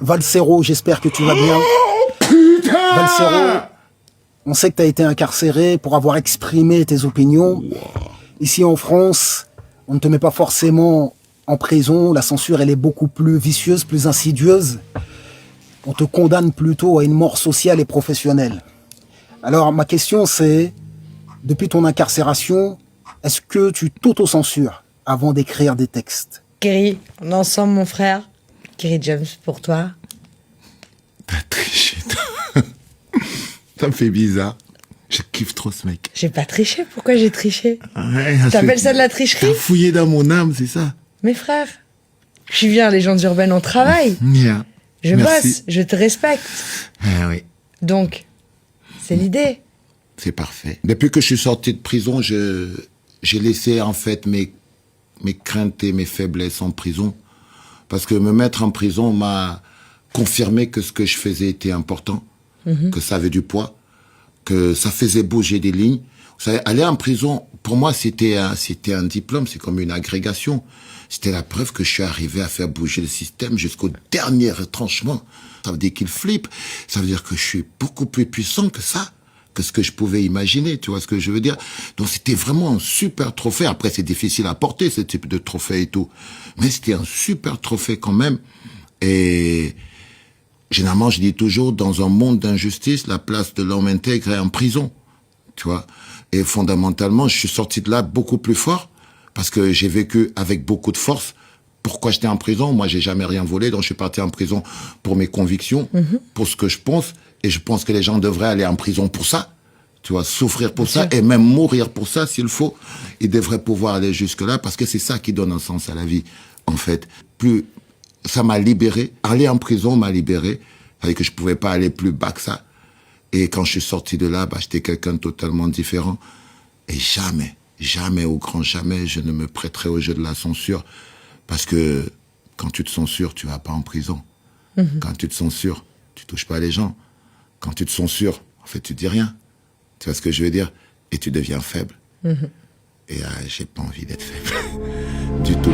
Valsero, j'espère que tu vas bien. Valsero, on sait que tu as été incarcéré pour avoir exprimé tes opinions. Ici en France, on ne te met pas forcément en prison. La censure, elle est beaucoup plus vicieuse, plus insidieuse. On te condamne plutôt à une mort sociale et professionnelle. Alors, ma question, c'est, depuis ton incarcération, est-ce que tu t'auto-censures avant d'écrire des textes? Kerry, on est ensemble, mon frère. Kerry James, pour toi. T'as triché. Ça me fait bizarre. Je kiffe trop ce mec. J'ai pas triché, pourquoi j'ai triché? Ouais, T'appelles ça de la tricherie? T'as fouillé dans mon âme, c'est ça? Mes frères, je suis bien, légende urbaine, on travaille. Bien. Je Merci. bosse, je te respecte. Ah oui, Donc, c'est l'idée. c'est parfait. Depuis que je suis sorti de prison, j'ai laissé en fait mes craintes et mes faiblesses en prison. Parce que me mettre en prison m'a confirmé que ce que je faisais était important, que ça avait du poids, que ça faisait bouger des lignes. Vous savez, aller en prison, pour moi, c'était un diplôme, c'est comme une agrégation. C'était la preuve que je suis arrivé à faire bouger le système jusqu'au dernier retranchement. Ça veut dire qu'il flippe. Ça veut dire que je suis beaucoup plus puissant que ça, que ce que je pouvais imaginer. Tu vois ce que je veux dire? Donc c'était vraiment un super trophée. Après, c'est difficile à porter, ce type de trophée et tout. Mais c'était un super trophée quand même. Et généralement, je dis toujours, dans un monde d'injustice, la place de l'homme intègre est en prison. Tu vois? Et fondamentalement, je suis sorti de là beaucoup plus fort parce que j'ai vécu avec beaucoup de force. Pourquoi j'étais en prison? Moi, j'ai jamais rien volé, donc je suis parti en prison pour mes convictions, pour ce que je pense. Et je pense que les gens devraient aller en prison pour ça. Tu vois, souffrir pour ça et même mourir pour ça s'il faut. Ils devraient pouvoir aller jusque-là parce que c'est ça qui donne un sens à la vie, en fait. Plus ça m'a libéré. Aller en prison m'a libéré. C'est-à-dire que je pouvais pas aller plus bas que ça. Et quand je suis sorti de là, j'étais quelqu'un de totalement différent. Et jamais, au grand jamais, je ne me prêterai au jeu de la censure. Parce que quand tu te censures, tu vas pas en prison. Quand tu te censures, tu touches pas les gens. Quand tu te censures, en fait, tu dis rien. Tu vois ce que je veux dire? Et tu deviens faible. Et j'ai pas envie d'être faible. Du tout.